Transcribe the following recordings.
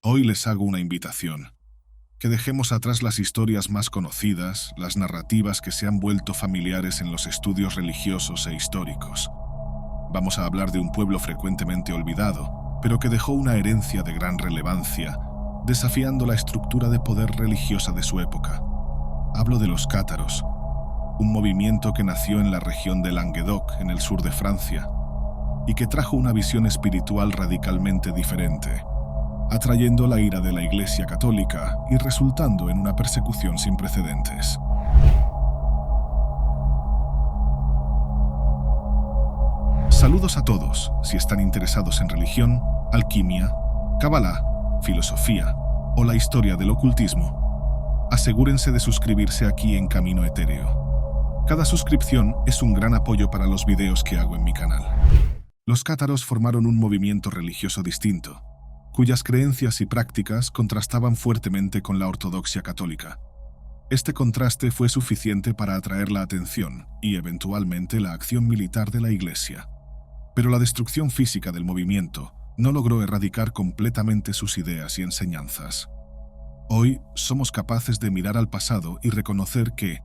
Hoy les hago una invitación. Que dejemos atrás las historias más conocidas, las narrativas que se han vuelto familiares en los estudios religiosos e históricos. Vamos a hablar de un pueblo frecuentemente olvidado, pero que dejó una herencia de gran relevancia, desafiando la estructura de poder religiosa de su época. Hablo de los cátaros, un movimiento que nació en la región de Languedoc, en el sur de Francia, y que trajo una visión espiritual radicalmente diferente, atrayendo la ira de la Iglesia Católica y resultando en una persecución sin precedentes. Saludos a todos, si están interesados en religión, alquimia, cábala, filosofía o la historia del ocultismo. Asegúrense de suscribirse aquí en Camino Etéreo. Cada suscripción es un gran apoyo para los videos que hago en mi canal. Los cátaros formaron un movimiento religioso distinto, cuyas creencias y prácticas contrastaban fuertemente con la ortodoxia católica. Este contraste fue suficiente para atraer la atención y, eventualmente, la acción militar de la Iglesia. Pero la destrucción física del movimiento no logró erradicar completamente sus ideas y enseñanzas. Hoy somos capaces de mirar al pasado y reconocer que,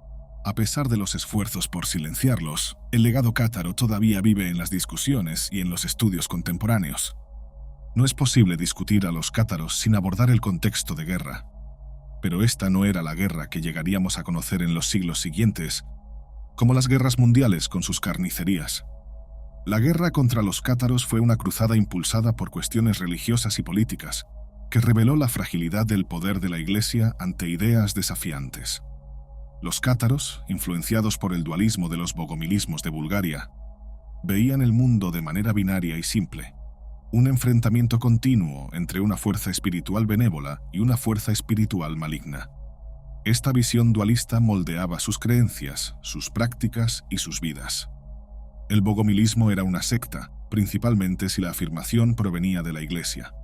a pesar de los esfuerzos por silenciarlos, el legado cátaro todavía vive en las discusiones y en los estudios contemporáneos. No es posible discutir a los cátaros sin abordar el contexto de guerra. Pero esta no era la guerra que llegaríamos a conocer en los siglos siguientes, como las guerras mundiales con sus carnicerías. La guerra contra los cátaros fue una cruzada impulsada por cuestiones religiosas y políticas, que reveló la fragilidad del poder de la Iglesia ante ideas desafiantes. Los cátaros, influenciados por el dualismo de los bogomilismos de Bulgaria, veían el mundo de manera binaria y simple, un enfrentamiento continuo entre una fuerza espiritual benévola y una fuerza espiritual maligna. Esta visión dualista moldeaba sus creencias, sus prácticas y sus vidas. El bogomilismo era una secta, principalmente si la afirmación provenía de la Iglesia.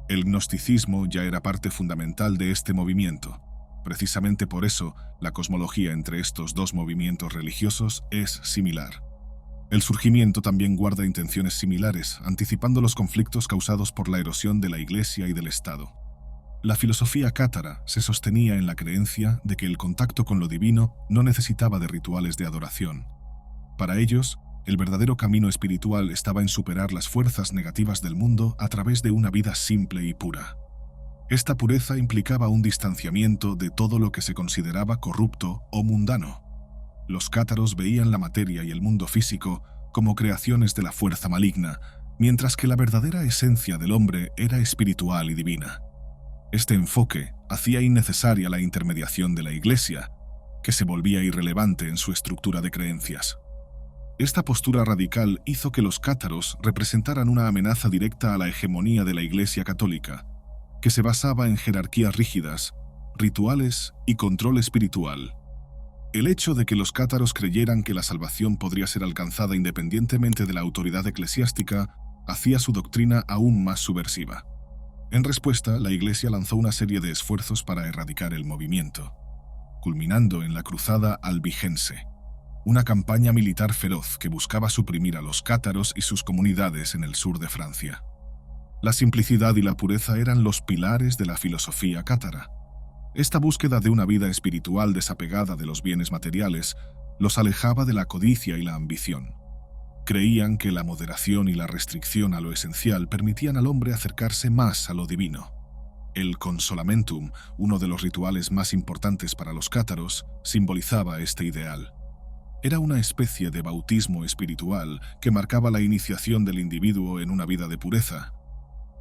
El gnosticismo ya era parte fundamental de este movimiento. Precisamente por eso, la cosmología entre estos dos movimientos religiosos es similar. El surgimiento también guarda intenciones similares, anticipando los conflictos causados por la erosión de la Iglesia y del Estado. La filosofía cátara se sostenía en la creencia de que el contacto con lo divino no necesitaba de rituales de adoración. Para ellos, el verdadero camino espiritual estaba en superar las fuerzas negativas del mundo a través de una vida simple y pura. Esta pureza implicaba un distanciamiento de todo lo que se consideraba corrupto o mundano. Los cátaros veían la materia y el mundo físico como creaciones de la fuerza maligna, mientras que la verdadera esencia del hombre era espiritual y divina. Este enfoque hacía innecesaria la intermediación de la Iglesia, que se volvía irrelevante en su estructura de creencias. Esta postura radical hizo que los cátaros representaran una amenaza directa a la hegemonía de la Iglesia católica, que se basaba en jerarquías rígidas, rituales y control espiritual. El hecho de que los cátaros creyeran que la salvación podría ser alcanzada independientemente de la autoridad eclesiástica hacía su doctrina aún más subversiva. En respuesta, la Iglesia lanzó una serie de esfuerzos para erradicar el movimiento, culminando en la Cruzada Albigense, una campaña militar feroz que buscaba suprimir a los cátaros y sus comunidades en el sur de Francia. La simplicidad y la pureza eran los pilares de la filosofía cátara. Esta búsqueda de una vida espiritual desapegada de los bienes materiales los alejaba de la codicia y la ambición. Creían que la moderación y la restricción a lo esencial permitían al hombre acercarse más a lo divino. El consolamentum, uno de los rituales más importantes para los cátaros, simbolizaba este ideal. Era una especie de bautismo espiritual que marcaba la iniciación del individuo en una vida de pureza,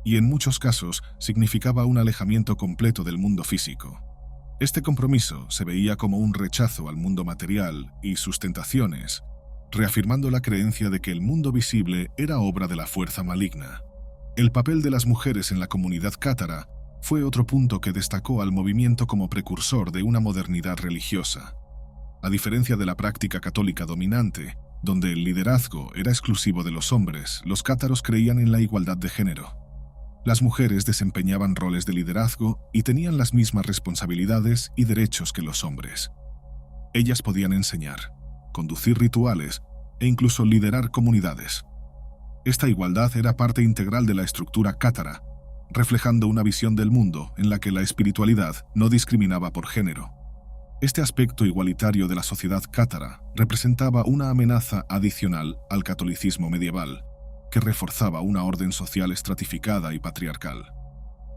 y en muchos casos significaba un alejamiento completo del mundo físico. Este compromiso se veía como un rechazo al mundo material y sus tentaciones, reafirmando la creencia de que el mundo visible era obra de la fuerza maligna. El papel de las mujeres en la comunidad cátara fue otro punto que destacó al movimiento como precursor de una modernidad religiosa. A diferencia de la práctica católica dominante, donde el liderazgo era exclusivo de los hombres, los cátaros creían en la igualdad de género. Las mujeres desempeñaban roles de liderazgo y tenían las mismas responsabilidades y derechos que los hombres. Ellas podían enseñar, conducir rituales e incluso liderar comunidades. Esta igualdad era parte integral de la estructura cátara, reflejando una visión del mundo en la que la espiritualidad no discriminaba por género. Este aspecto igualitario de la sociedad cátara representaba una amenaza adicional al catolicismo medieval, que reforzaba una orden social estratificada y patriarcal.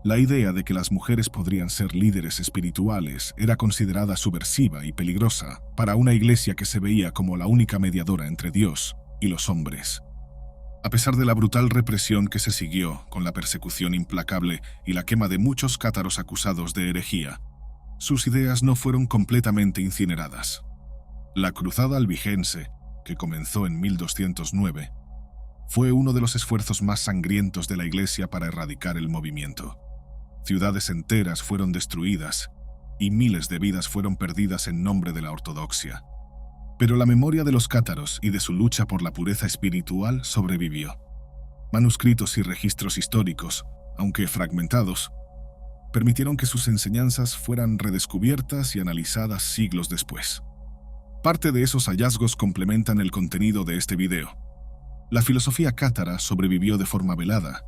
La idea de que las mujeres podrían ser líderes espirituales era considerada subversiva y peligrosa para una iglesia que se veía como la única mediadora entre Dios y los hombres. A pesar de la brutal represión que se siguió con la persecución implacable y la quema de muchos cátaros acusados de herejía, sus ideas no fueron completamente incineradas. La Cruzada Albigense, que comenzó en 1209, fue uno de los esfuerzos más sangrientos de la Iglesia para erradicar el movimiento. Ciudades enteras fueron destruidas y miles de vidas fueron perdidas en nombre de la ortodoxia. Pero la memoria de los cátaros y de su lucha por la pureza espiritual sobrevivió. Manuscritos y registros históricos, aunque fragmentados, permitieron que sus enseñanzas fueran redescubiertas y analizadas siglos después. Parte de esos hallazgos complementan el contenido de este video. La filosofía cátara sobrevivió de forma velada,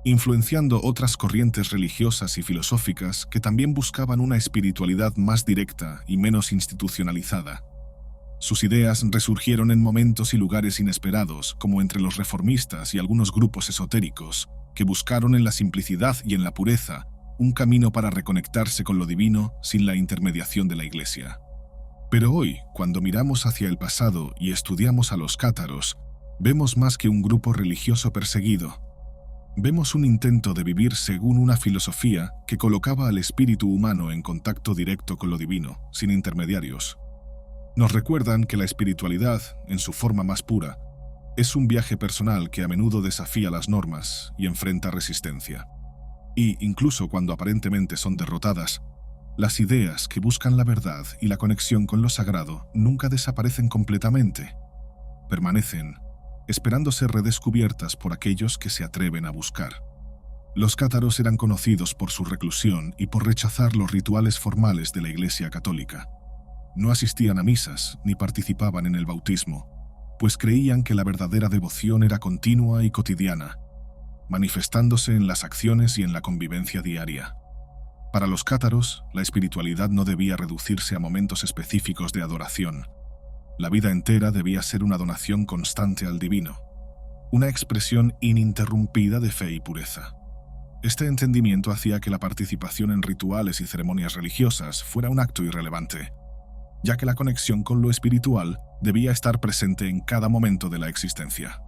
influenciando otras corrientes religiosas y filosóficas que también buscaban una espiritualidad más directa y menos institucionalizada. Sus ideas resurgieron en momentos y lugares inesperados, como entre los reformistas y algunos grupos esotéricos, que buscaron en la simplicidad y en la pureza un camino para reconectarse con lo divino sin la intermediación de la Iglesia. Pero hoy, cuando miramos hacia el pasado y estudiamos a los cátaros, vemos más que un grupo religioso perseguido. Vemos un intento de vivir según una filosofía que colocaba al espíritu humano en contacto directo con lo divino, sin intermediarios. Nos recuerdan que la espiritualidad, en su forma más pura, es un viaje personal que a menudo desafía las normas y enfrenta resistencia. Y, incluso cuando aparentemente son derrotadas, las ideas que buscan la verdad y la conexión con lo sagrado nunca desaparecen completamente. Permanecen, esperando ser redescubiertas por aquellos que se atreven a buscar. Los cátaros eran conocidos por su reclusión y por rechazar los rituales formales de la Iglesia católica. No asistían a misas ni participaban en el bautismo, pues creían que la verdadera devoción era continua y cotidiana, manifestándose en las acciones y en la convivencia diaria. Para los cátaros, la espiritualidad no debía reducirse a momentos específicos de adoración. La vida entera debía ser una donación constante al divino, una expresión ininterrumpida de fe y pureza. Este entendimiento hacía que la participación en rituales y ceremonias religiosas fuera un acto irrelevante, ya que la conexión con lo espiritual debía estar presente en cada momento de la existencia.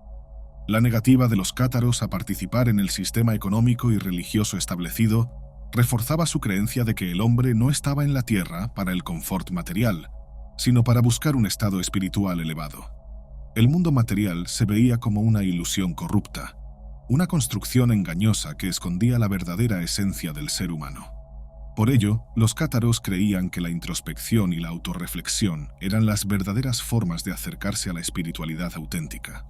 La negativa de los cátaros a participar en el sistema económico y religioso establecido reforzaba su creencia de que el hombre no estaba en la tierra para el confort material, sino para buscar un estado espiritual elevado. El mundo material se veía como una ilusión corrupta, una construcción engañosa que escondía la verdadera esencia del ser humano. Por ello, los cátaros creían que la introspección y la autorreflexión eran las verdaderas formas de acercarse a la espiritualidad auténtica.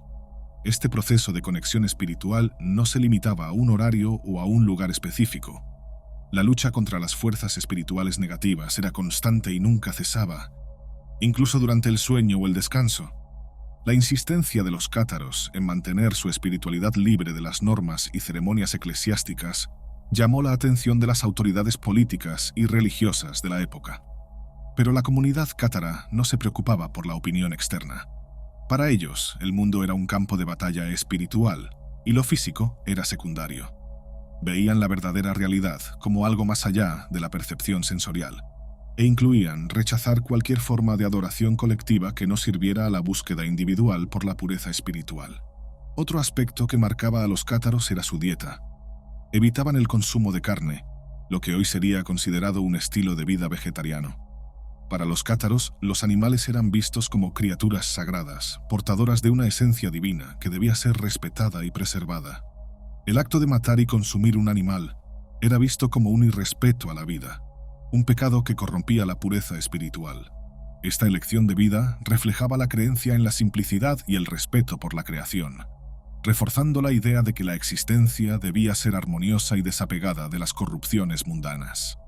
Este proceso de conexión espiritual no se limitaba a un horario o a un lugar específico. La lucha contra las fuerzas espirituales negativas era constante y nunca cesaba, incluso durante el sueño o el descanso. La insistencia de los cátaros en mantener su espiritualidad libre de las normas y ceremonias eclesiásticas llamó la atención de las autoridades políticas y religiosas de la época. Pero la comunidad cátara no se preocupaba por la opinión externa. Para ellos, el mundo era un campo de batalla espiritual y lo físico era secundario. Veían la verdadera realidad como algo más allá de la percepción sensorial, e incluían rechazar cualquier forma de adoración colectiva que no sirviera a la búsqueda individual por la pureza espiritual. Otro aspecto que marcaba a los cátaros era su dieta. Evitaban el consumo de carne, lo que hoy sería considerado un estilo de vida vegetariano. Para los cátaros, los animales eran vistos como criaturas sagradas, portadoras de una esencia divina que debía ser respetada y preservada. El acto de matar y consumir un animal era visto como un irrespeto a la vida, un pecado que corrompía la pureza espiritual. Esta elección de vida reflejaba la creencia en la simplicidad y el respeto por la creación, reforzando la idea de que la existencia debía ser armoniosa y desapegada de las corrupciones mundanas.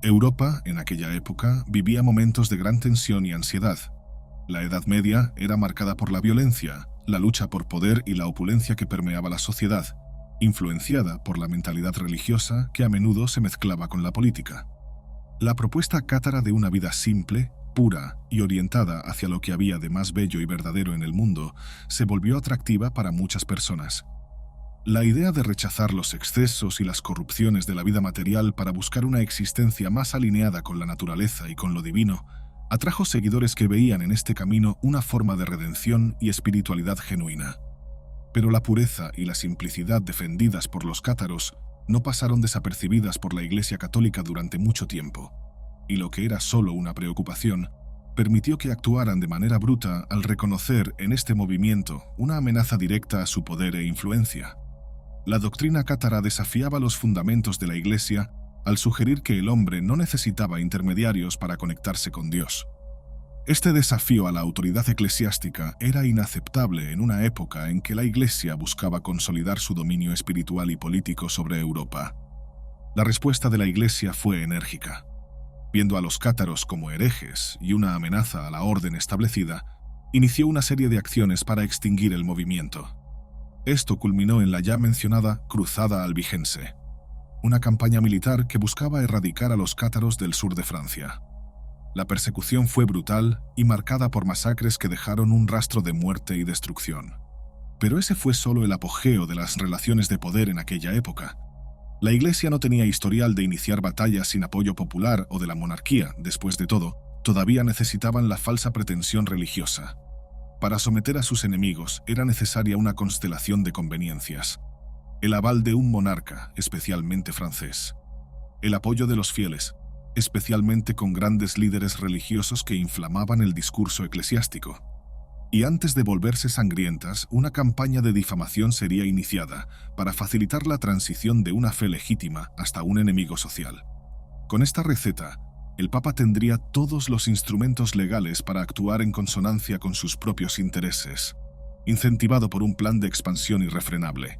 Europa, en aquella época, vivía momentos de gran tensión y ansiedad. La Edad Media era marcada por la violencia, la lucha por poder y la opulencia que permeaba la sociedad, influenciada por la mentalidad religiosa que a menudo se mezclaba con la política. La propuesta cátara de una vida simple, pura y orientada hacia lo que había de más bello y verdadero en el mundo se volvió atractiva para muchas personas. La idea de rechazar los excesos y las corrupciones de la vida material para buscar una existencia más alineada con la naturaleza y con lo divino atrajo seguidores que veían en este camino una forma de redención y espiritualidad genuina. Pero la pureza y la simplicidad defendidas por los cátaros no pasaron desapercibidas por la Iglesia Católica durante mucho tiempo, y lo que era solo una preocupación permitió que actuaran de manera bruta al reconocer en este movimiento una amenaza directa a su poder e influencia. La doctrina cátara desafiaba los fundamentos de la Iglesia al sugerir que el hombre no necesitaba intermediarios para conectarse con Dios. Este desafío a la autoridad eclesiástica era inaceptable en una época en que la Iglesia buscaba consolidar su dominio espiritual y político sobre Europa. La respuesta de la Iglesia fue enérgica. Viendo a los cátaros como herejes y una amenaza a la orden establecida, inició una serie de acciones para extinguir el movimiento. Esto culminó en la ya mencionada Cruzada Albigense, una campaña militar que buscaba erradicar a los cátaros del sur de Francia. La persecución fue brutal y marcada por masacres que dejaron un rastro de muerte y destrucción. Pero ese fue solo el apogeo de las relaciones de poder en aquella época. La Iglesia no tenía historial de iniciar batallas sin apoyo popular o de la monarquía. Después de todo, todavía necesitaban la falsa pretensión religiosa. Para someter a sus enemigos era necesaria una constelación de conveniencias. El aval de un monarca, especialmente francés. El apoyo de los fieles, especialmente con grandes líderes religiosos que inflamaban el discurso eclesiástico. Y antes de volverse sangrientas, una campaña de difamación sería iniciada para facilitar la transición de una fe legítima hasta un enemigo social. Con esta receta, el Papa tendría todos los instrumentos legales para actuar en consonancia con sus propios intereses, incentivado por un plan de expansión irrefrenable.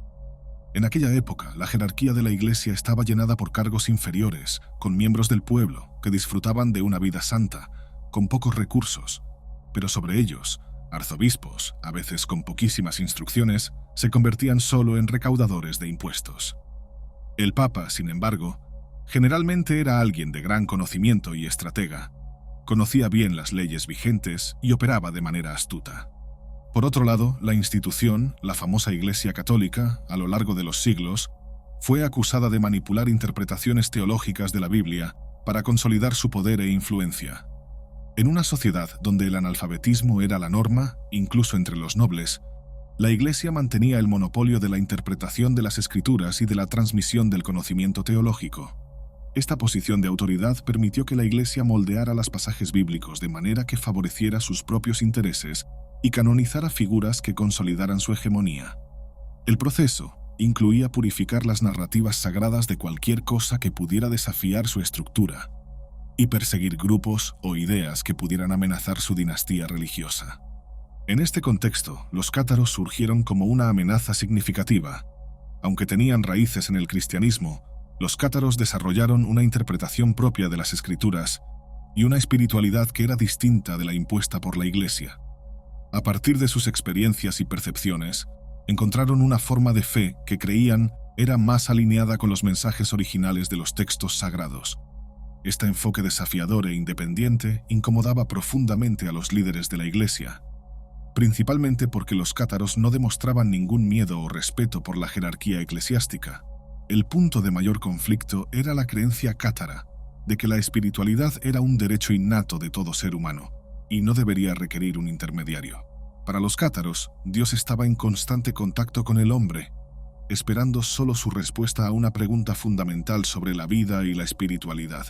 En aquella época, la jerarquía de la Iglesia estaba llenada por cargos inferiores, con miembros del pueblo que disfrutaban de una vida santa, con pocos recursos, pero sobre ellos, arzobispos, a veces con poquísimas instrucciones, se convertían solo en recaudadores de impuestos. El Papa, sin embargo, generalmente era alguien de gran conocimiento y estratega. Conocía bien las leyes vigentes y operaba de manera astuta. Por otro lado, la institución, la famosa Iglesia Católica, a lo largo de los siglos, fue acusada de manipular interpretaciones teológicas de la Biblia para consolidar su poder e influencia. En una sociedad donde el analfabetismo era la norma, incluso entre los nobles, la Iglesia mantenía el monopolio de la interpretación de las Escrituras y de la transmisión del conocimiento teológico. Esta posición de autoridad permitió que la Iglesia moldeara los pasajes bíblicos de manera que favoreciera sus propios intereses y canonizara figuras que consolidaran su hegemonía. El proceso incluía purificar las narrativas sagradas de cualquier cosa que pudiera desafiar su estructura y perseguir grupos o ideas que pudieran amenazar su dinastía religiosa. En este contexto, los cátaros surgieron como una amenaza significativa. Aunque tenían raíces en el cristianismo, los cátaros desarrollaron una interpretación propia de las Escrituras y una espiritualidad que era distinta de la impuesta por la Iglesia. A partir de sus experiencias y percepciones, encontraron una forma de fe que creían era más alineada con los mensajes originales de los textos sagrados. Este enfoque desafiador e independiente incomodaba profundamente a los líderes de la Iglesia, principalmente porque los cátaros no demostraban ningún miedo o respeto por la jerarquía eclesiástica. El punto de mayor conflicto era la creencia cátara de que la espiritualidad era un derecho innato de todo ser humano y no debería requerir un intermediario. Para los cátaros, Dios estaba en constante contacto con el hombre, esperando solo su respuesta a una pregunta fundamental sobre la vida y la espiritualidad.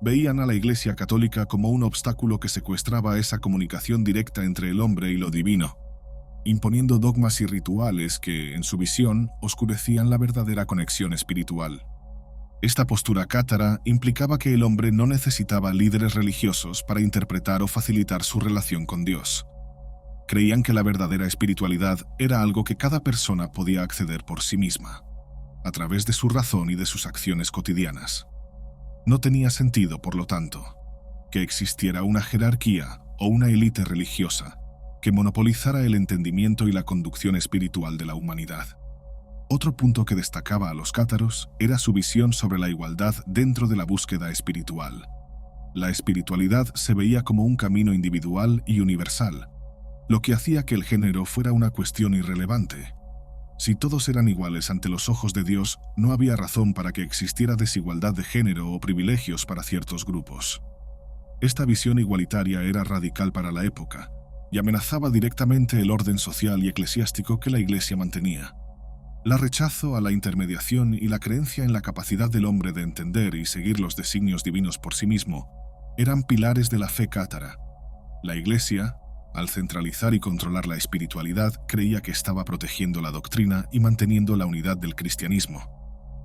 Veían a la Iglesia Católica como un obstáculo que secuestraba esa comunicación directa entre el hombre y lo divino, imponiendo dogmas y rituales que, en su visión, oscurecían la verdadera conexión espiritual. Esta postura cátara implicaba que el hombre no necesitaba líderes religiosos para interpretar o facilitar su relación con Dios. Creían que la verdadera espiritualidad era algo que cada persona podía acceder por sí misma, a través de su razón y de sus acciones cotidianas. No tenía sentido, por lo tanto, que existiera una jerarquía o una élite religiosa que monopolizara el entendimiento y la conducción espiritual de la humanidad. Otro punto que destacaba a los cátaros era su visión sobre la igualdad dentro de la búsqueda espiritual. La espiritualidad se veía como un camino individual y universal, lo que hacía que el género fuera una cuestión irrelevante. Si todos eran iguales ante los ojos de Dios, no había razón para que existiera desigualdad de género o privilegios para ciertos grupos. Esta visión igualitaria era radical para la época y amenazaba directamente el orden social y eclesiástico que la Iglesia mantenía. La rechazo a la intermediación y la creencia en la capacidad del hombre de entender y seguir los designios divinos por sí mismo eran pilares de la fe cátara. La Iglesia, al centralizar y controlar la espiritualidad, creía que estaba protegiendo la doctrina y manteniendo la unidad del cristianismo.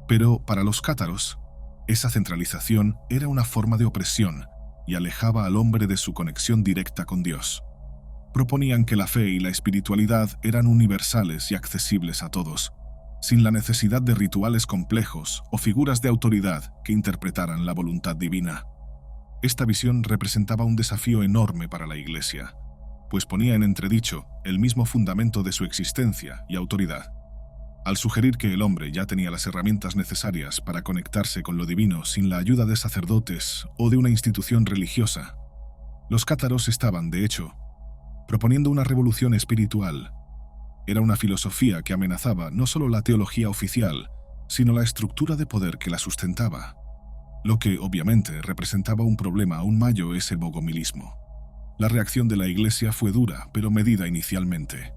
Pero para los cátaros, esa centralización era una forma de opresión y alejaba al hombre de su conexión directa con Dios. Proponían que la fe y la espiritualidad eran universales y accesibles a todos, sin la necesidad de rituales complejos o figuras de autoridad que interpretaran la voluntad divina. Esta visión representaba un desafío enorme para la Iglesia, pues ponía en entredicho el mismo fundamento de su existencia y autoridad. Al sugerir que el hombre ya tenía las herramientas necesarias para conectarse con lo divino sin la ayuda de sacerdotes o de una institución religiosa, los cátaros estaban, de hecho, proponiendo una revolución espiritual. Era una filosofía que amenazaba no solo la teología oficial, sino la estructura de poder que la sustentaba. Lo que, obviamente, representaba un problema aún mayor es el bogomilismo. La reacción de la Iglesia fue dura, pero medida inicialmente.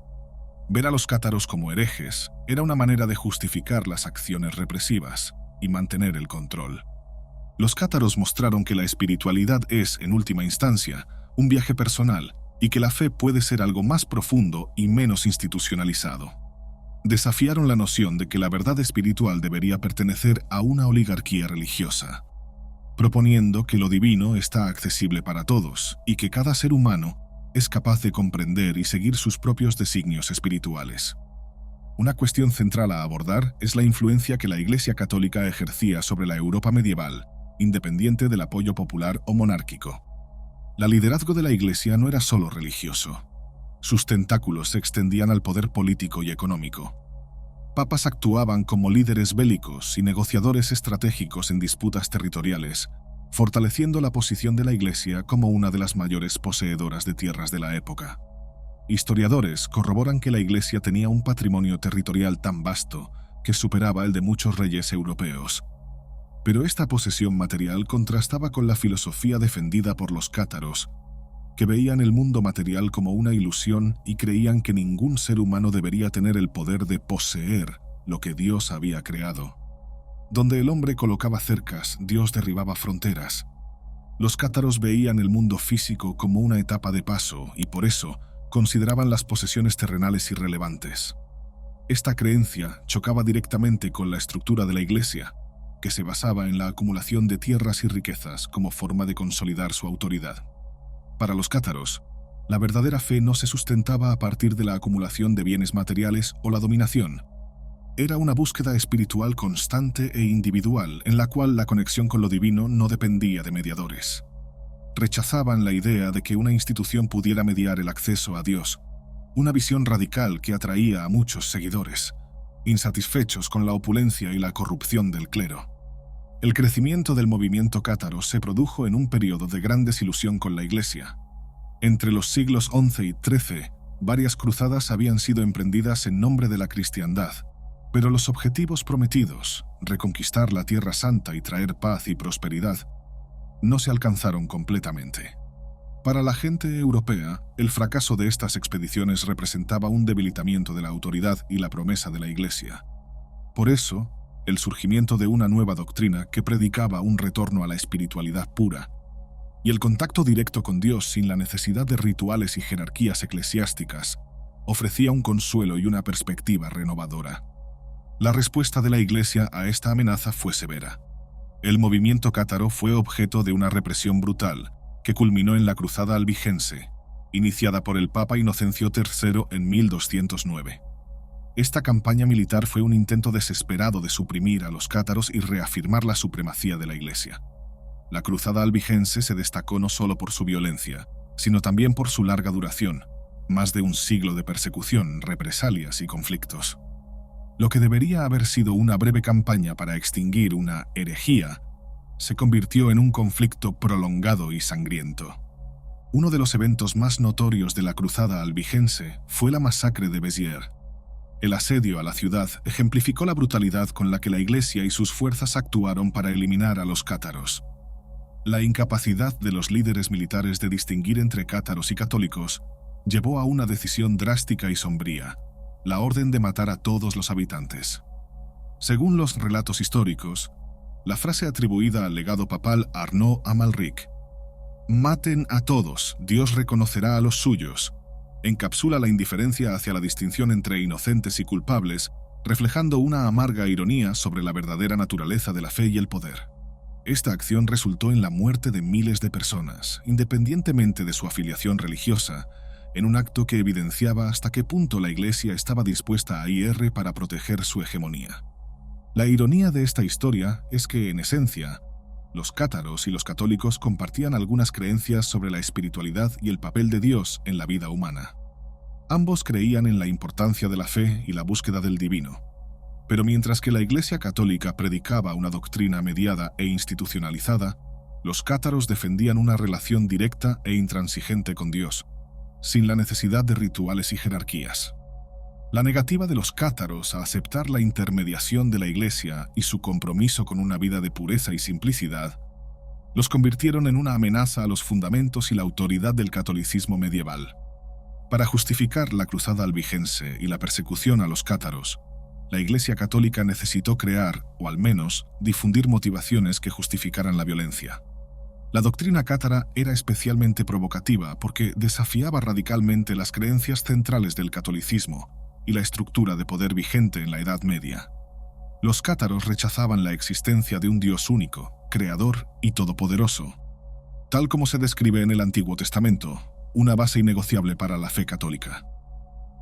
Ver a los cátaros como herejes era una manera de justificar las acciones represivas y mantener el control. Los cátaros mostraron que la espiritualidad es, en última instancia, un viaje personal y que la fe puede ser algo más profundo y menos institucionalizado. Desafiaron la noción de que la verdad espiritual debería pertenecer a una oligarquía religiosa, proponiendo que lo divino está accesible para todos y que cada ser humano es capaz de comprender y seguir sus propios designios espirituales. Una cuestión central a abordar es la influencia que la Iglesia Católica ejercía sobre la Europa medieval, independiente del apoyo popular o monárquico. El liderazgo de la Iglesia no era solo religioso. Sus tentáculos se extendían al poder político y económico. Papas actuaban como líderes bélicos y negociadores estratégicos en disputas territoriales, fortaleciendo la posición de la Iglesia como una de las mayores poseedoras de tierras de la época. Historiadores corroboran que la Iglesia tenía un patrimonio territorial tan vasto que superaba el de muchos reyes europeos. Pero esta posesión material contrastaba con la filosofía defendida por los cátaros, que veían el mundo material como una ilusión y creían que ningún ser humano debería tener el poder de poseer lo que Dios había creado. Donde el hombre colocaba cercas, Dios derribaba fronteras. Los cátaros veían el mundo físico como una etapa de paso y por eso consideraban las posesiones terrenales irrelevantes. Esta creencia chocaba directamente con la estructura de la Iglesia, que se basaba en la acumulación de tierras y riquezas como forma de consolidar su autoridad. Para los cátaros, la verdadera fe no se sustentaba a partir de la acumulación de bienes materiales o la dominación. Era una búsqueda espiritual constante e individual en la cual la conexión con lo divino no dependía de mediadores. Rechazaban la idea de que una institución pudiera mediar el acceso a Dios, una visión radical que atraía a muchos seguidores, insatisfechos con la opulencia y la corrupción del clero. El crecimiento del movimiento cátaro se produjo en un periodo de gran desilusión con la Iglesia. Entre los siglos XI y XIII, varias cruzadas habían sido emprendidas en nombre de la cristiandad, pero los objetivos prometidos, reconquistar la Tierra Santa y traer paz y prosperidad, no se alcanzaron completamente. Para la gente europea, el fracaso de estas expediciones representaba un debilitamiento de la autoridad y la promesa de la Iglesia. Por eso, el surgimiento de una nueva doctrina que predicaba un retorno a la espiritualidad pura y el contacto directo con Dios sin la necesidad de rituales y jerarquías eclesiásticas ofrecía un consuelo y una perspectiva renovadora. La respuesta de la Iglesia a esta amenaza fue severa. El movimiento cátaro fue objeto de una represión brutal que culminó en la Cruzada Albigense, iniciada por el Papa Inocencio III en 1209. Esta campaña militar fue un intento desesperado de suprimir a los cátaros y reafirmar la supremacía de la Iglesia. La Cruzada Albigense se destacó no solo por su violencia, sino también por su larga duración, más de un siglo de persecución, represalias y conflictos. Lo que debería haber sido una breve campaña para extinguir una herejía se convirtió en un conflicto prolongado y sangriento. Uno de los eventos más notorios de la cruzada albigense fue la masacre de Béziers. El asedio a la ciudad ejemplificó la brutalidad con la que la Iglesia y sus fuerzas actuaron para eliminar a los cátaros. La incapacidad de los líderes militares de distinguir entre cátaros y católicos llevó a una decisión drástica y sombría: la orden de matar a todos los habitantes. Según los relatos históricos, la frase atribuida al legado papal Arnaud Amalric, «Maten a todos, Dios reconocerá a los suyos», encapsula la indiferencia hacia la distinción entre inocentes y culpables, reflejando una amarga ironía sobre la verdadera naturaleza de la fe y el poder. Esta acción resultó en la muerte de miles de personas, independientemente de su afiliación religiosa, en un acto que evidenciaba hasta qué punto la Iglesia estaba dispuesta a ir para proteger su hegemonía. La ironía de esta historia es que, en esencia, los cátaros y los católicos compartían algunas creencias sobre la espiritualidad y el papel de Dios en la vida humana. Ambos creían en la importancia de la fe y la búsqueda del divino. Pero mientras que la Iglesia católica predicaba una doctrina mediada e institucionalizada, los cátaros defendían una relación directa e intransigente con Dios, sin la necesidad de rituales y jerarquías. La negativa de los cátaros a aceptar la intermediación de la Iglesia y su compromiso con una vida de pureza y simplicidad los convirtieron en una amenaza a los fundamentos y la autoridad del catolicismo medieval. Para justificar la cruzada albigense y la persecución a los cátaros, la Iglesia católica necesitó crear, o al menos, difundir motivaciones que justificaran la violencia. La doctrina cátara era especialmente provocativa porque desafiaba radicalmente las creencias centrales del catolicismo y la estructura de poder vigente en la Edad Media. Los cátaros rechazaban la existencia de un Dios único, creador y todopoderoso. Tal como se describe en el Antiguo Testamento, una base innegociable para la fe católica.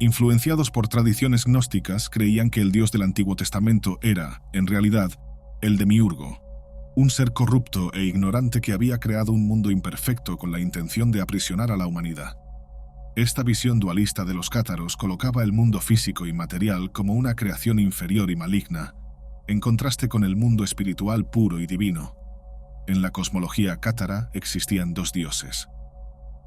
Influenciados por tradiciones gnósticas, creían que el Dios del Antiguo Testamento era, en realidad, el Demiurgo, un ser corrupto e ignorante que había creado un mundo imperfecto con la intención de aprisionar a la humanidad. Esta visión dualista de los cátaros colocaba el mundo físico y material como una creación inferior y maligna, en contraste con el mundo espiritual puro y divino. En la cosmología cátara existían dos dioses: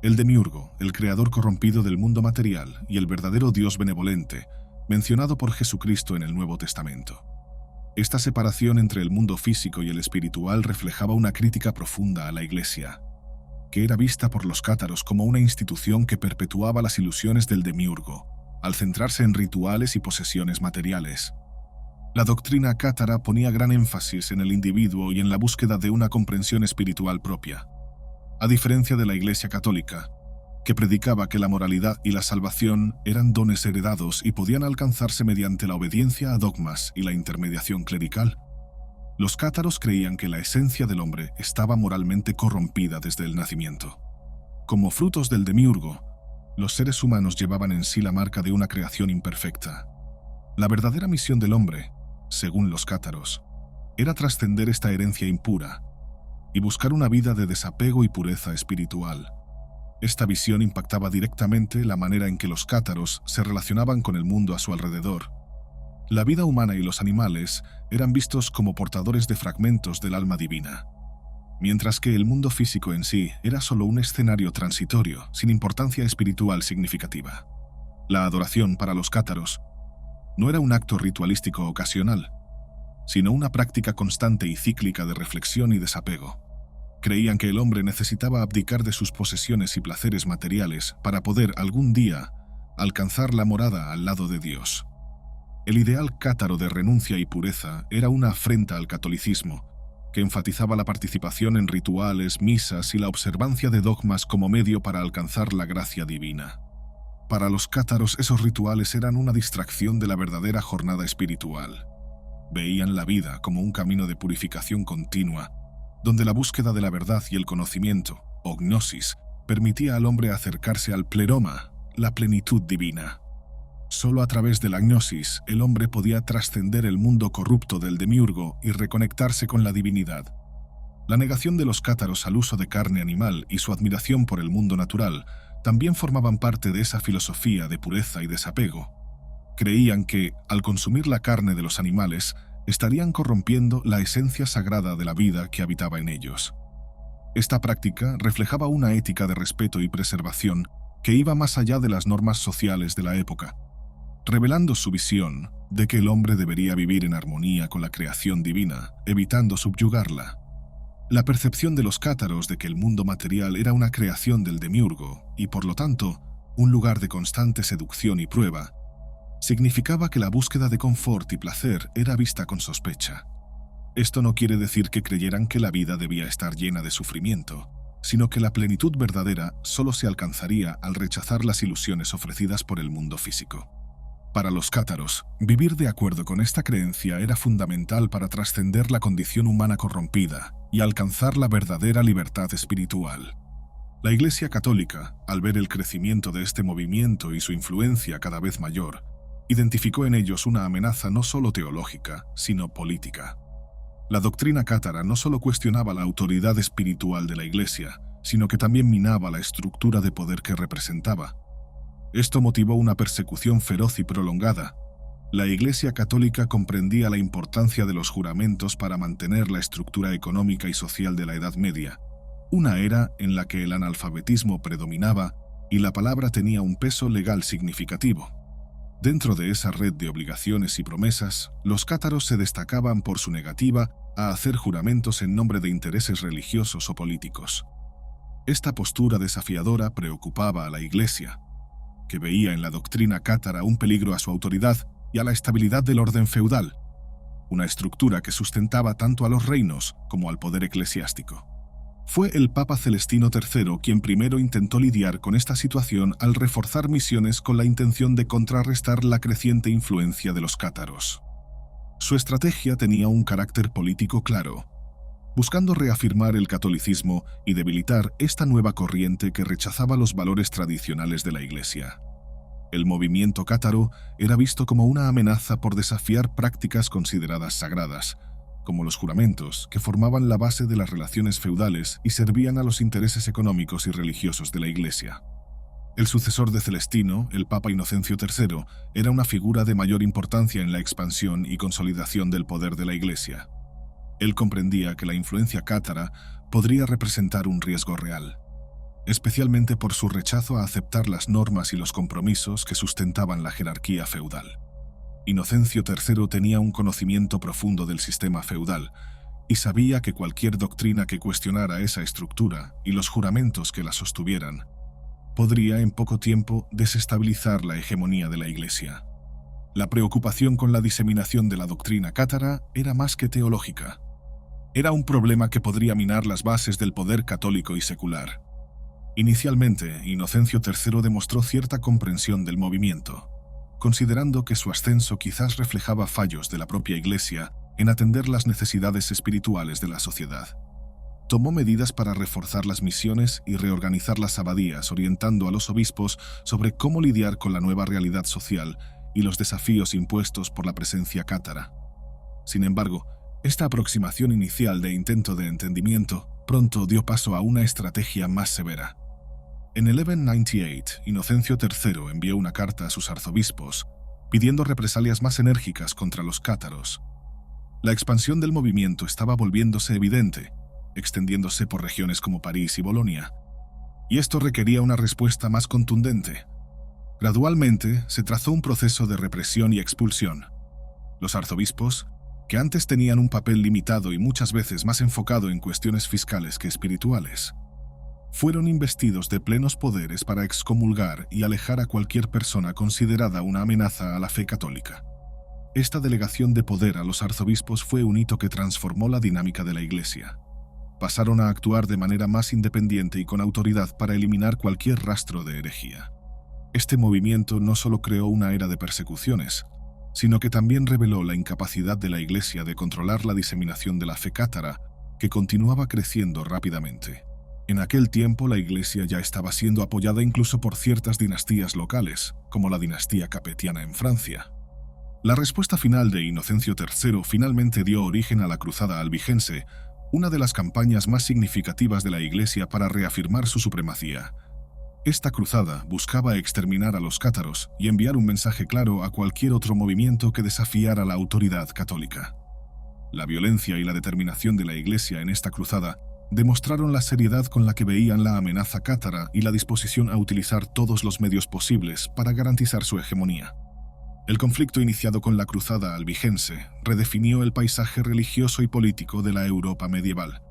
el Demiurgo, el creador corrompido del mundo material, y el verdadero Dios benevolente, mencionado por Jesucristo en el Nuevo Testamento. Esta separación entre el mundo físico y el espiritual reflejaba una crítica profunda a la Iglesia, que era vista por los cátaros como una institución que perpetuaba las ilusiones del Demiurgo, al centrarse en rituales y posesiones materiales. La doctrina cátara ponía gran énfasis en el individuo y en la búsqueda de una comprensión espiritual propia. A diferencia de la Iglesia católica, que predicaba que la moralidad y la salvación eran dones heredados y podían alcanzarse mediante la obediencia a dogmas y la intermediación clerical, los cátaros creían que la esencia del hombre estaba moralmente corrompida desde el nacimiento. Como frutos del Demiurgo, los seres humanos llevaban en sí la marca de una creación imperfecta. La verdadera misión del hombre, según los cátaros, era trascender esta herencia impura y buscar una vida de desapego y pureza espiritual. Esta visión impactaba directamente la manera en que los cátaros se relacionaban con el mundo a su alrededor. La vida humana y los animales eran vistos como portadores de fragmentos del alma divina, mientras que el mundo físico en sí era solo un escenario transitorio, sin importancia espiritual significativa. La adoración para los cátaros no era un acto ritualístico ocasional, sino una práctica constante y cíclica de reflexión y desapego. Creían que el hombre necesitaba abdicar de sus posesiones y placeres materiales para poder algún día alcanzar la morada al lado de Dios. El ideal cátaro de renuncia y pureza era una afrenta al catolicismo, que enfatizaba la participación en rituales, misas y la observancia de dogmas como medio para alcanzar la gracia divina. Para los cátaros, esos rituales eran una distracción de la verdadera jornada espiritual. Veían la vida como un camino de purificación continua, donde la búsqueda de la verdad y el conocimiento, o gnosis, permitía al hombre acercarse al pleroma, la plenitud divina. Solo a través de la gnosis, el hombre podía trascender el mundo corrupto del Demiurgo y reconectarse con la divinidad. La negación de los cátaros al uso de carne animal y su admiración por el mundo natural también formaban parte de esa filosofía de pureza y desapego. Creían que, al consumir la carne de los animales, estarían corrompiendo la esencia sagrada de la vida que habitaba en ellos. Esta práctica reflejaba una ética de respeto y preservación que iba más allá de las normas sociales de la época, revelando su visión de que el hombre debería vivir en armonía con la creación divina, evitando subyugarla. La percepción de los cátaros de que el mundo material era una creación del demiurgo y, por lo tanto, un lugar de constante seducción y prueba, significaba que la búsqueda de confort y placer era vista con sospecha. Esto no quiere decir que creyeran que la vida debía estar llena de sufrimiento, sino que la plenitud verdadera solo se alcanzaría al rechazar las ilusiones ofrecidas por el mundo físico. Para los cátaros, vivir de acuerdo con esta creencia era fundamental para trascender la condición humana corrompida y alcanzar la verdadera libertad espiritual. La Iglesia Católica, al ver el crecimiento de este movimiento y su influencia cada vez mayor, identificó en ellos una amenaza no solo teológica, sino política. La doctrina cátara no solo cuestionaba la autoridad espiritual de la Iglesia, sino que también minaba la estructura de poder que representaba. Esto motivó una persecución feroz y prolongada. La Iglesia Católica comprendía la importancia de los juramentos para mantener la estructura económica y social de la Edad Media, una era en la que el analfabetismo predominaba y la palabra tenía un peso legal significativo. Dentro de esa red de obligaciones y promesas, los cátaros se destacaban por su negativa a hacer juramentos en nombre de intereses religiosos o políticos. Esta postura desafiadora preocupaba a la Iglesia, que veía en la doctrina cátara un peligro a su autoridad y a la estabilidad del orden feudal, una estructura que sustentaba tanto a los reinos como al poder eclesiástico. Fue el Papa Celestino III quien primero intentó lidiar con esta situación al reforzar misiones con la intención de contrarrestar la creciente influencia de los cátaros. Su estrategia tenía un carácter político claro, buscando reafirmar el catolicismo y debilitar esta nueva corriente que rechazaba los valores tradicionales de la Iglesia. El movimiento cátaro era visto como una amenaza por desafiar prácticas consideradas sagradas, como los juramentos, que formaban la base de las relaciones feudales y servían a los intereses económicos y religiosos de la Iglesia. El sucesor de Celestino, el Papa Inocencio III, era una figura de mayor importancia en la expansión y consolidación del poder de la Iglesia. Él comprendía que la influencia cátara podría representar un riesgo real, especialmente por su rechazo a aceptar las normas y los compromisos que sustentaban la jerarquía feudal. Inocencio III tenía un conocimiento profundo del sistema feudal y sabía que cualquier doctrina que cuestionara esa estructura y los juramentos que la sostuvieran podría en poco tiempo desestabilizar la hegemonía de la Iglesia. La preocupación con la diseminación de la doctrina cátara era más que teológica. Era un problema que podría minar las bases del poder católico y secular. Inicialmente, Inocencio III demostró cierta comprensión del movimiento, considerando que su ascenso quizás reflejaba fallos de la propia Iglesia en atender las necesidades espirituales de la sociedad. Tomó medidas para reforzar las misiones y reorganizar las abadías, orientando a los obispos sobre cómo lidiar con la nueva realidad social y los desafíos impuestos por la presencia cátara. Sin embargo, esta aproximación inicial de intento de entendimiento pronto dio paso a una estrategia más severa. En 1198, Inocencio III envió una carta a sus arzobispos pidiendo represalias más enérgicas contra los cátaros. La expansión del movimiento estaba volviéndose evidente, extendiéndose por regiones como París y Bolonia, y esto requería una respuesta más contundente. Gradualmente se trazó un proceso de represión y expulsión. Los arzobispos, que antes tenían un papel limitado y muchas veces más enfocado en cuestiones fiscales que espirituales, fueron investidos de plenos poderes para excomulgar y alejar a cualquier persona considerada una amenaza a la fe católica. Esta delegación de poder a los arzobispos fue un hito que transformó la dinámica de la Iglesia. Pasaron a actuar de manera más independiente y con autoridad para eliminar cualquier rastro de herejía. Este movimiento no solo creó una era de persecuciones, sino que también reveló la incapacidad de la Iglesia de controlar la diseminación de la fe cátara, que continuaba creciendo rápidamente. En aquel tiempo la Iglesia ya estaba siendo apoyada incluso por ciertas dinastías locales, como la dinastía capetiana en Francia. La respuesta final de Inocencio III finalmente dio origen a la Cruzada Albigense, una de las campañas más significativas de la Iglesia para reafirmar su supremacía. Esta cruzada buscaba exterminar a los cátaros y enviar un mensaje claro a cualquier otro movimiento que desafiara la autoridad católica. La violencia y la determinación de la Iglesia en esta cruzada demostraron la seriedad con la que veían la amenaza cátara y la disposición a utilizar todos los medios posibles para garantizar su hegemonía. El conflicto iniciado con la cruzada albigense redefinió el paisaje religioso y político de la Europa medieval.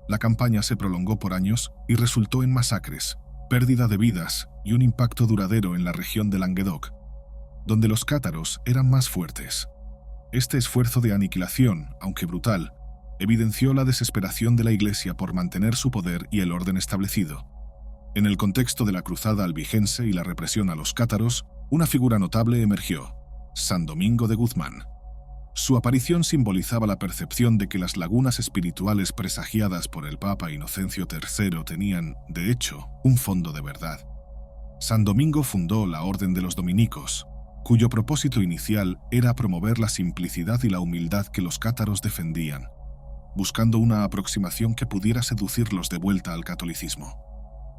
La campaña se prolongó por años y resultó en masacres, pérdida de vidas y un impacto duradero en la región de Languedoc, donde los cátaros eran más fuertes. Este esfuerzo de aniquilación, aunque brutal, evidenció la desesperación de la Iglesia por mantener su poder y el orden establecido. En el contexto de la cruzada albigense y la represión a los cátaros, una figura notable emergió: San Domingo de Guzmán. Su aparición simbolizaba la percepción de que las lagunas espirituales presagiadas por el Papa Inocencio III tenían, de hecho, un fondo de verdad. San Domingo fundó la Orden de los Dominicos, cuyo propósito inicial era promover la simplicidad y la humildad que los cátaros defendían, buscando una aproximación que pudiera seducirlos de vuelta al catolicismo.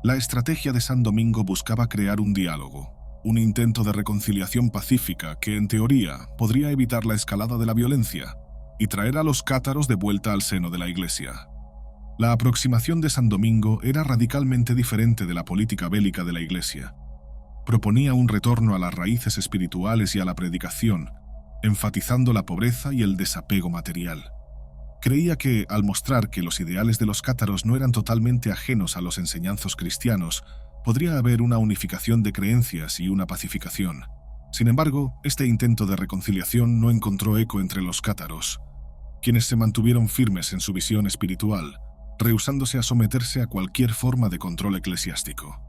La estrategia de San Domingo buscaba crear un diálogo, un intento de reconciliación pacífica que, en teoría, podría evitar la escalada de la violencia y traer a los cátaros de vuelta al seno de la Iglesia. La aproximación de San Domingo era radicalmente diferente de la política bélica de la Iglesia. Proponía un retorno a las raíces espirituales y a la predicación, enfatizando la pobreza y el desapego material. Creía que, al mostrar que los ideales de los cátaros no eran totalmente ajenos a los enseñanzos cristianos, podría haber una unificación de creencias y una pacificación. Sin embargo, este intento de reconciliación no encontró eco entre los cátaros, quienes se mantuvieron firmes en su visión espiritual, rehusándose a someterse a cualquier forma de control eclesiástico.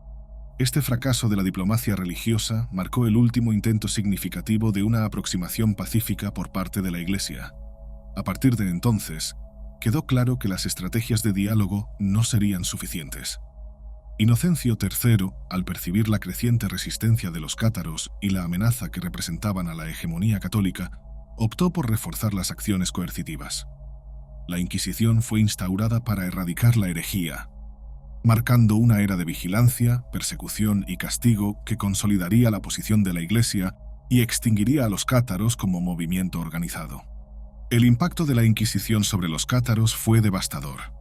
Este fracaso de la diplomacia religiosa marcó el último intento significativo de una aproximación pacífica por parte de la Iglesia. A partir de entonces, quedó claro que las estrategias de diálogo no serían suficientes. Inocencio III, al percibir la creciente resistencia de los cátaros y la amenaza que representaban a la hegemonía católica, optó por reforzar las acciones coercitivas. La Inquisición fue instaurada para erradicar la herejía, marcando una era de vigilancia, persecución y castigo que consolidaría la posición de la Iglesia y extinguiría a los cátaros como movimiento organizado. El impacto de la Inquisición sobre los cátaros fue devastador.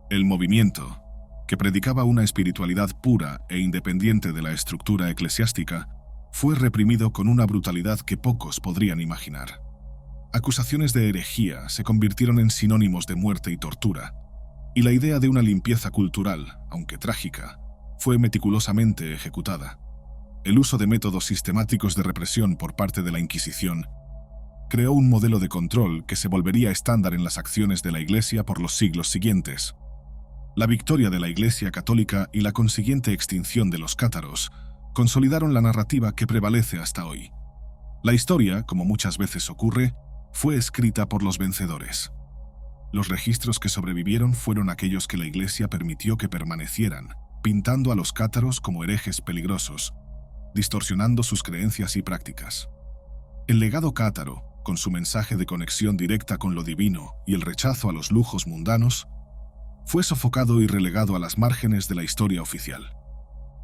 El movimiento, que predicaba una espiritualidad pura e independiente de la estructura eclesiástica, fue reprimido con una brutalidad que pocos podrían imaginar. Acusaciones de herejía se convirtieron en sinónimos de muerte y tortura, y la idea de una limpieza cultural, aunque trágica, fue meticulosamente ejecutada. El uso de métodos sistemáticos de represión por parte de la Inquisición creó un modelo de control que se volvería estándar en las acciones de la Iglesia por los siglos siguientes. La victoria de la Iglesia católica y la consiguiente extinción de los cátaros consolidaron la narrativa que prevalece hasta hoy. La historia, como muchas veces ocurre, fue escrita por los vencedores. Los registros que sobrevivieron fueron aquellos que la Iglesia permitió que permanecieran, pintando a los cátaros como herejes peligrosos, distorsionando sus creencias y prácticas. El legado cátaro, con su mensaje de conexión directa con lo divino y el rechazo a los lujos mundanos, fue sofocado y relegado a las márgenes de la historia oficial.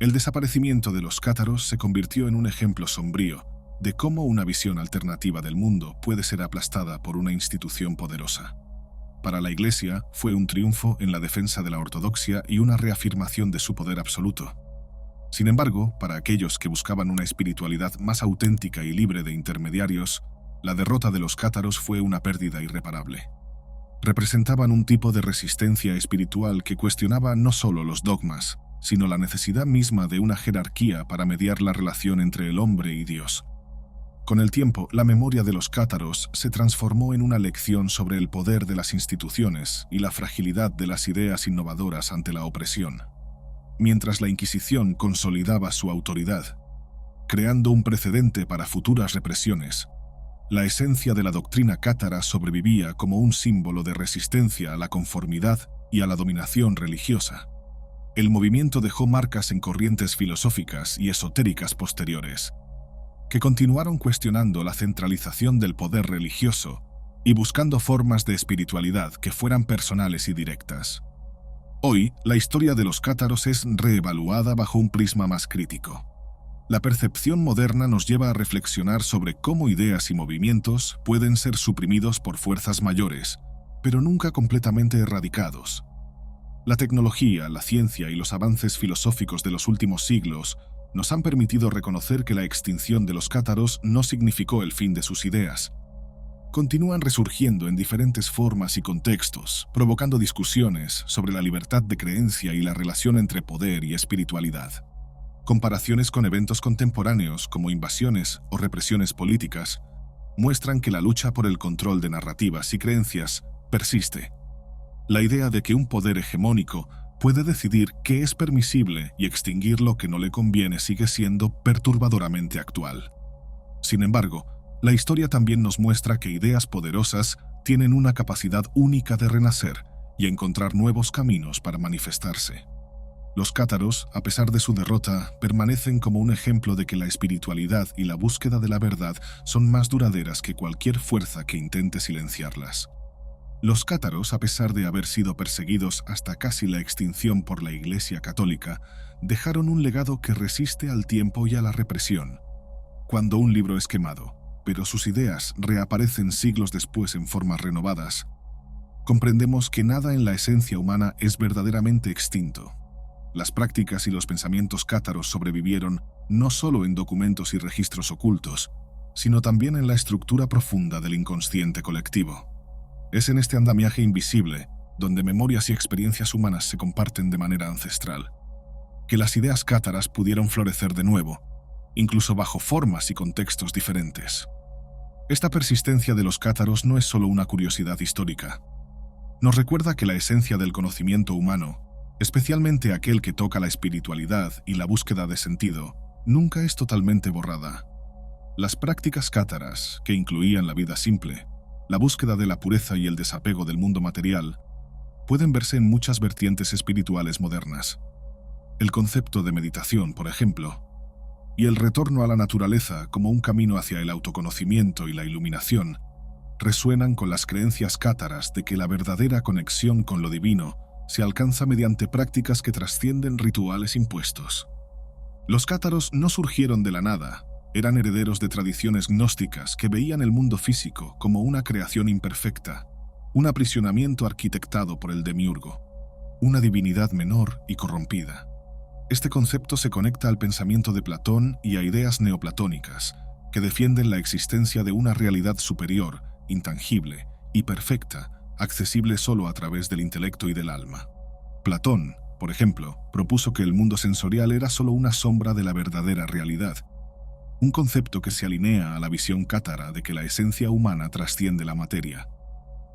El desaparecimiento de los cátaros se convirtió en un ejemplo sombrío de cómo una visión alternativa del mundo puede ser aplastada por una institución poderosa. Para la Iglesia fue un triunfo en la defensa de la ortodoxia y una reafirmación de su poder absoluto. Sin embargo, para aquellos que buscaban una espiritualidad más auténtica y libre de intermediarios, la derrota de los cátaros fue una pérdida irreparable. Representaban un tipo de resistencia espiritual que cuestionaba no solo los dogmas, sino la necesidad misma de una jerarquía para mediar la relación entre el hombre y Dios. Con el tiempo, la memoria de los cátaros se transformó en una lección sobre el poder de las instituciones y la fragilidad de las ideas innovadoras ante la opresión. Mientras la Inquisición consolidaba su autoridad, creando un precedente para futuras represiones, la esencia de la doctrina cátara sobrevivía como un símbolo de resistencia a la conformidad y a la dominación religiosa. El movimiento dejó marcas en corrientes filosóficas y esotéricas posteriores, que continuaron cuestionando la centralización del poder religioso y buscando formas de espiritualidad que fueran personales y directas. Hoy, la historia de los cátaros es reevaluada bajo un prisma más crítico. La percepción moderna nos lleva a reflexionar sobre cómo ideas y movimientos pueden ser suprimidos por fuerzas mayores, pero nunca completamente erradicados. La tecnología, la ciencia y los avances filosóficos de los últimos siglos nos han permitido reconocer que la extinción de los cátaros no significó el fin de sus ideas. Continúan resurgiendo en diferentes formas y contextos, provocando discusiones sobre la libertad de creencia y la relación entre poder y espiritualidad. Comparaciones con eventos contemporáneos como invasiones o represiones políticas muestran que la lucha por el control de narrativas y creencias persiste. La idea de que un poder hegemónico puede decidir qué es permisible y extinguir lo que no le conviene sigue siendo perturbadoramente actual. Sin embargo, la historia también nos muestra que ideas poderosas tienen una capacidad única de renacer y encontrar nuevos caminos para manifestarse. Los cátaros, a pesar de su derrota, permanecen como un ejemplo de que la espiritualidad y la búsqueda de la verdad son más duraderas que cualquier fuerza que intente silenciarlas. Los cátaros, a pesar de haber sido perseguidos hasta casi la extinción por la Iglesia Católica, dejaron un legado que resiste al tiempo y a la represión. Cuando un libro es quemado, pero sus ideas reaparecen siglos después en formas renovadas, comprendemos que nada en la esencia humana es verdaderamente extinto. Las prácticas y los pensamientos cátaros sobrevivieron no solo en documentos y registros ocultos, sino también en la estructura profunda del inconsciente colectivo. Es en este andamiaje invisible, donde memorias y experiencias humanas se comparten de manera ancestral, que las ideas cátaras pudieron florecer de nuevo, incluso bajo formas y contextos diferentes. Esta persistencia de los cátaros no es solo una curiosidad histórica. Nos recuerda que la esencia del conocimiento humano, especialmente aquel que toca la espiritualidad y la búsqueda de sentido, nunca es totalmente borrada. Las prácticas cátaras, que incluían la vida simple, la búsqueda de la pureza y el desapego del mundo material, pueden verse en muchas vertientes espirituales modernas. El concepto de meditación, por ejemplo, y el retorno a la naturaleza como un camino hacia el autoconocimiento y la iluminación, resuenan con las creencias cátaras de que la verdadera conexión con lo divino se alcanza mediante prácticas que trascienden rituales impuestos. Los cátaros no surgieron de la nada, eran herederos de tradiciones gnósticas que veían el mundo físico como una creación imperfecta, un aprisionamiento arquitectado por el demiurgo, una divinidad menor y corrompida. Este concepto se conecta al pensamiento de Platón y a ideas neoplatónicas, que defienden la existencia de una realidad superior, intangible y perfecta, accesible solo a través del intelecto y del alma. Platón, por ejemplo, propuso que el mundo sensorial era solo una sombra de la verdadera realidad, un concepto que se alinea a la visión cátara de que la esencia humana trasciende la materia.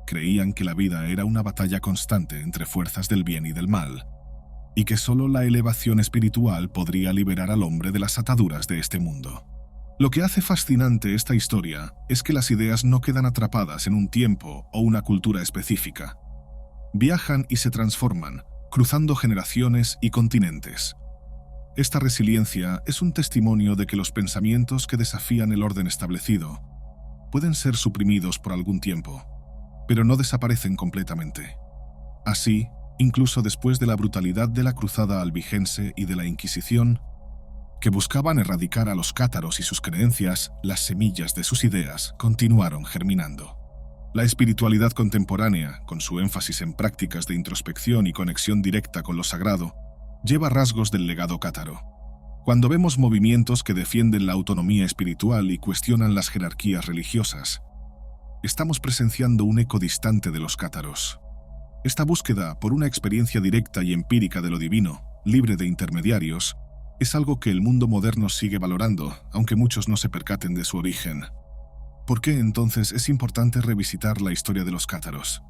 Creían que la vida era una batalla constante entre fuerzas del bien y del mal, y que solo la elevación espiritual podría liberar al hombre de las ataduras de este mundo. Lo que hace fascinante esta historia es que las ideas no quedan atrapadas en un tiempo o una cultura específica. Viajan y se transforman, cruzando generaciones y continentes. Esta resiliencia es un testimonio de que los pensamientos que desafían el orden establecido pueden ser suprimidos por algún tiempo, pero no desaparecen completamente. Así, incluso después de la brutalidad de la Cruzada albigense y de la Inquisición, que buscaban erradicar a los cátaros y sus creencias, las semillas de sus ideas continuaron germinando. La espiritualidad contemporánea, con su énfasis en prácticas de introspección y conexión directa con lo sagrado, lleva rasgos del legado cátaro. Cuando vemos movimientos que defienden la autonomía espiritual y cuestionan las jerarquías religiosas, estamos presenciando un eco distante de los cátaros. Esta búsqueda por una experiencia directa y empírica de lo divino, libre de intermediarios, es algo que el mundo moderno sigue valorando, aunque muchos no se percaten de su origen. ¿Por qué entonces es importante revisitar la historia de los cátaros?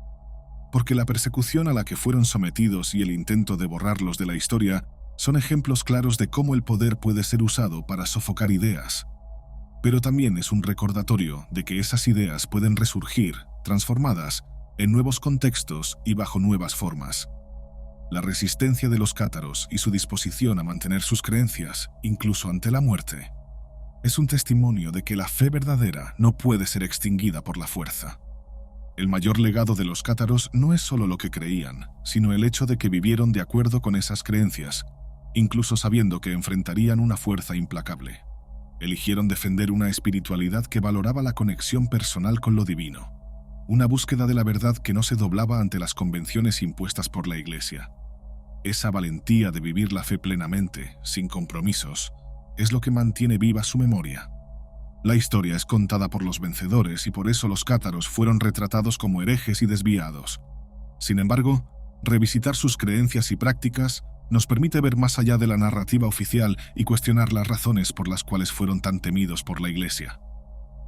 Porque la persecución a la que fueron sometidos y el intento de borrarlos de la historia son ejemplos claros de cómo el poder puede ser usado para sofocar ideas. Pero también es un recordatorio de que esas ideas pueden resurgir, transformadas, en nuevos contextos y bajo nuevas formas. La resistencia de los cátaros y su disposición a mantener sus creencias, incluso ante la muerte, es un testimonio de que la fe verdadera no puede ser extinguida por la fuerza. El mayor legado de los cátaros no es solo lo que creían, sino el hecho de que vivieron de acuerdo con esas creencias, incluso sabiendo que enfrentarían una fuerza implacable. Eligieron defender una espiritualidad que valoraba la conexión personal con lo divino, una búsqueda de la verdad que no se doblaba ante las convenciones impuestas por la Iglesia. Esa valentía de vivir la fe plenamente, sin compromisos, es lo que mantiene viva su memoria. La historia es contada por los vencedores y por eso los cátaros fueron retratados como herejes y desviados. Sin embargo, revisitar sus creencias y prácticas nos permite ver más allá de la narrativa oficial y cuestionar las razones por las cuales fueron tan temidos por la Iglesia.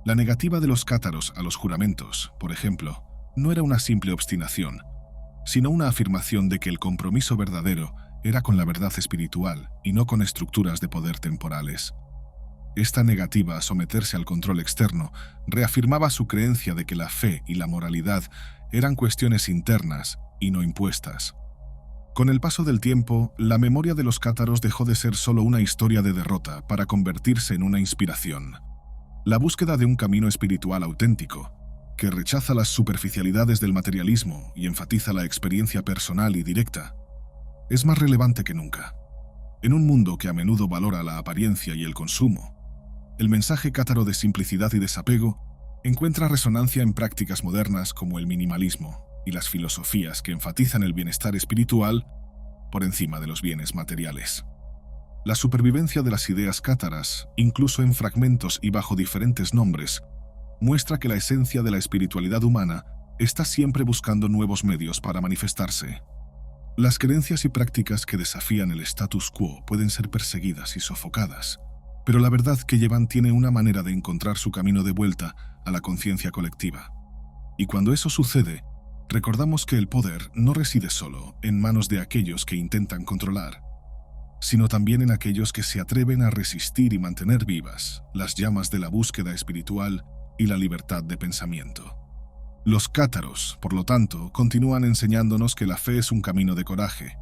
La negativa de los cátaros a los juramentos, por ejemplo, no era una simple obstinación, sino una afirmación de que el compromiso verdadero era con la verdad espiritual y no con estructuras de poder temporales. Esta negativa a someterse al control externo reafirmaba su creencia de que la fe y la moralidad eran cuestiones internas y no impuestas. Con el paso del tiempo, la memoria de los cátaros dejó de ser solo una historia de derrota para convertirse en una inspiración. La búsqueda de un camino espiritual auténtico, que rechaza las superficialidades del materialismo y enfatiza la experiencia personal y directa, es más relevante que nunca. En un mundo que a menudo valora la apariencia y el consumo, el mensaje cátaro de simplicidad y desapego encuentra resonancia en prácticas modernas como el minimalismo y las filosofías que enfatizan el bienestar espiritual por encima de los bienes materiales. La supervivencia de las ideas cátaras, incluso en fragmentos y bajo diferentes nombres, muestra que la esencia de la espiritualidad humana está siempre buscando nuevos medios para manifestarse. Las creencias y prácticas que desafían el status quo pueden ser perseguidas y sofocadas, pero la verdad que llevan tiene una manera de encontrar su camino de vuelta a la conciencia colectiva. Y cuando eso sucede, recordamos que el poder no reside solo en manos de aquellos que intentan controlar, sino también en aquellos que se atreven a resistir y mantener vivas las llamas de la búsqueda espiritual y la libertad de pensamiento. Los cátaros, por lo tanto, continúan enseñándonos que la fe es un camino de coraje,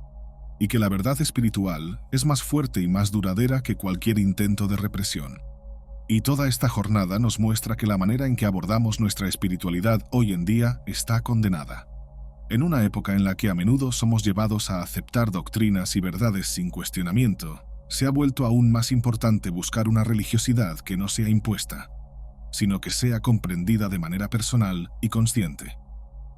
y que la verdad espiritual es más fuerte y más duradera que cualquier intento de represión. Y toda esta jornada nos muestra que la manera en que abordamos nuestra espiritualidad hoy en día está condenada. En una época en la que a menudo somos llevados a aceptar doctrinas y verdades sin cuestionamiento, se ha vuelto aún más importante buscar una religiosidad que no sea impuesta, sino que sea comprendida de manera personal y consciente.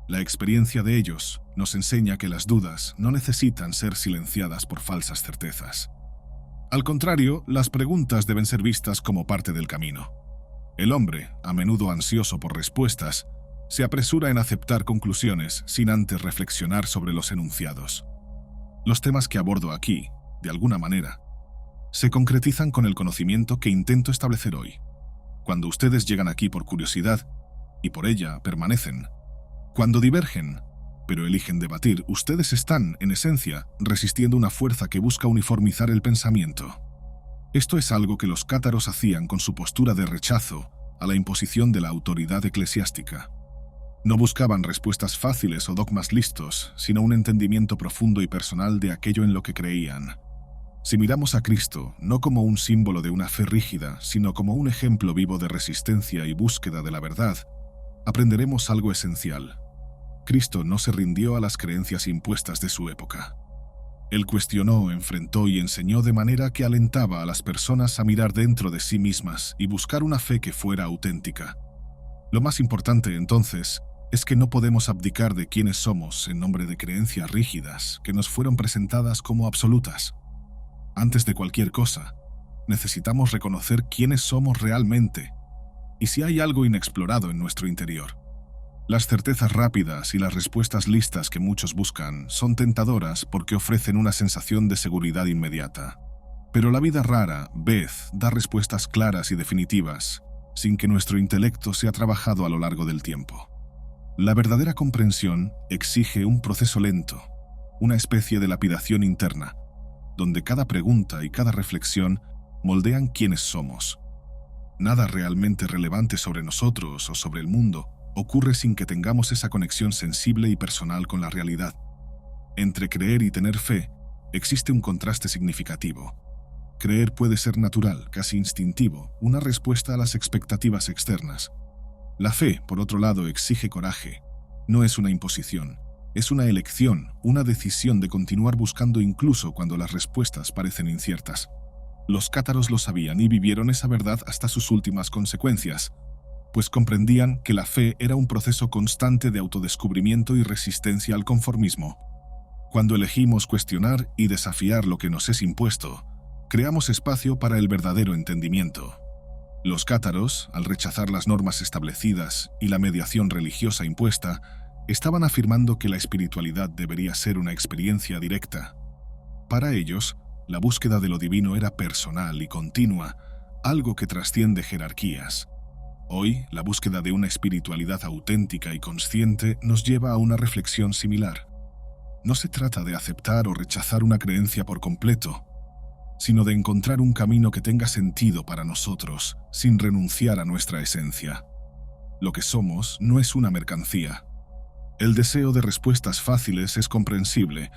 La experiencia de ellos nos enseña que las dudas no necesitan ser silenciadas por falsas certezas. Al contrario, las preguntas deben ser vistas como parte del camino. El hombre, a menudo ansioso por respuestas, se apresura en aceptar conclusiones sin antes reflexionar sobre los enunciados. Los temas que abordo aquí, de alguna manera, se concretizan con el conocimiento que intento establecer hoy. Cuando ustedes llegan aquí por curiosidad, y por ella permanecen, cuando divergen, pero eligen debatir, ustedes están, en esencia, resistiendo una fuerza que busca uniformizar el pensamiento. Esto es algo que los cátaros hacían con su postura de rechazo a la imposición de la autoridad eclesiástica. No buscaban respuestas fáciles o dogmas listos, sino un entendimiento profundo y personal de aquello en lo que creían. Si miramos a Cristo no como un símbolo de una fe rígida, sino como un ejemplo vivo de resistencia y búsqueda de la verdad, aprenderemos algo esencial. Cristo no se rindió a las creencias impuestas de su época. Él cuestionó, enfrentó y enseñó de manera que alentaba a las personas a mirar dentro de sí mismas y buscar una fe que fuera auténtica. Lo más importante, entonces, es que no podemos abdicar de quiénes somos en nombre de creencias rígidas que nos fueron presentadas como absolutas. Antes de cualquier cosa, necesitamos reconocer quiénes somos realmente y si hay algo inexplorado en nuestro interior. Las certezas rápidas y las respuestas listas que muchos buscan son tentadoras porque ofrecen una sensación de seguridad inmediata. Pero la vida rara vez da respuestas claras y definitivas, sin que nuestro intelecto sea trabajado a lo largo del tiempo. La verdadera comprensión exige un proceso lento, una especie de lapidación interna, donde cada pregunta y cada reflexión moldean quiénes somos. Nada realmente relevante sobre nosotros o sobre el mundo ocurre sin que tengamos esa conexión sensible y personal con la realidad. Entre creer y tener fe existe un contraste significativo. Creer puede ser natural, casi instintivo, una respuesta a las expectativas externas. La fe, por otro lado, exige coraje, No es una imposición, es una elección, una decisión de continuar buscando incluso cuando las respuestas parecen inciertas. Los cátaros lo sabían y vivieron esa verdad hasta sus últimas consecuencias, pues comprendían que la fe era un proceso constante de autodescubrimiento y resistencia al conformismo. Cuando elegimos cuestionar y desafiar lo que nos es impuesto, creamos espacio para el verdadero entendimiento. Los cátaros, al rechazar las normas establecidas y la mediación religiosa impuesta, estaban afirmando que la espiritualidad debería ser una experiencia directa. Para ellos, la búsqueda de lo divino era personal y continua, algo que trasciende jerarquías. Hoy, la búsqueda de una espiritualidad auténtica y consciente nos lleva a una reflexión similar. No se trata de aceptar o rechazar una creencia por completo, sino de encontrar un camino que tenga sentido para nosotros, sin renunciar a nuestra esencia. Lo que somos no es una mercancía. El deseo de respuestas fáciles es comprensible,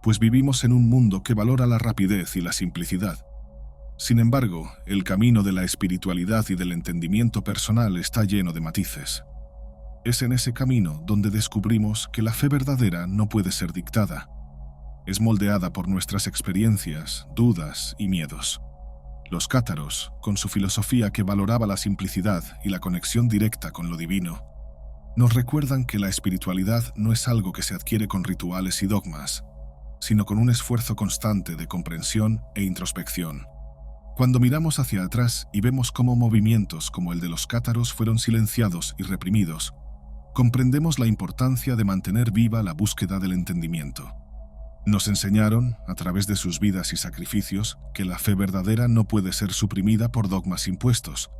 pues vivimos en un mundo que valora la rapidez y la simplicidad. Sin embargo, el camino de la espiritualidad y del entendimiento personal está lleno de matices. Es en ese camino donde descubrimos que la fe verdadera no puede ser dictada. Es moldeada por nuestras experiencias, dudas y miedos. Los cátaros, con su filosofía que valoraba la simplicidad y la conexión directa con lo divino, nos recuerdan que la espiritualidad no es algo que se adquiere con rituales y dogmas, sino con un esfuerzo constante de comprensión e introspección. Cuando miramos hacia atrás y vemos cómo movimientos como el de los cátaros fueron silenciados y reprimidos, comprendemos la importancia de mantener viva la búsqueda del entendimiento. Nos enseñaron, a través de sus vidas y sacrificios, que la fe verdadera no puede ser suprimida por dogmas impuestos.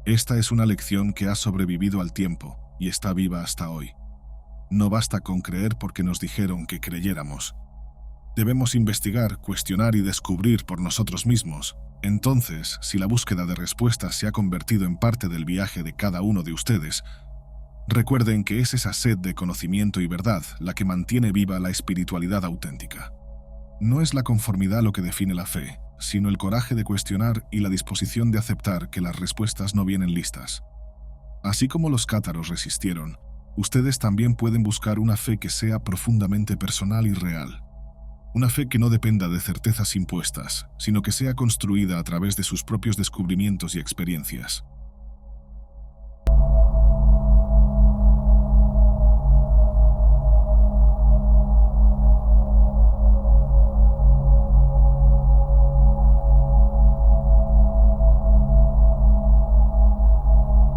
Esta es una lección que ha sobrevivido al tiempo y está viva hasta hoy. No basta con creer porque nos dijeron que creyéramos. Debemos investigar, cuestionar y descubrir por nosotros mismos. Entonces, si la búsqueda de respuestas se ha convertido en parte del viaje de cada uno de ustedes, recuerden que es esa sed de conocimiento y verdad la que mantiene viva la espiritualidad auténtica. No es la conformidad lo que define la fe, sino el coraje de cuestionar y la disposición de aceptar que las respuestas no vienen listas. Así como los cátaros resistieron, ustedes también pueden buscar una fe que sea profundamente personal y real. Una fe que no dependa de certezas impuestas, sino que sea construida a través de sus propios descubrimientos y experiencias.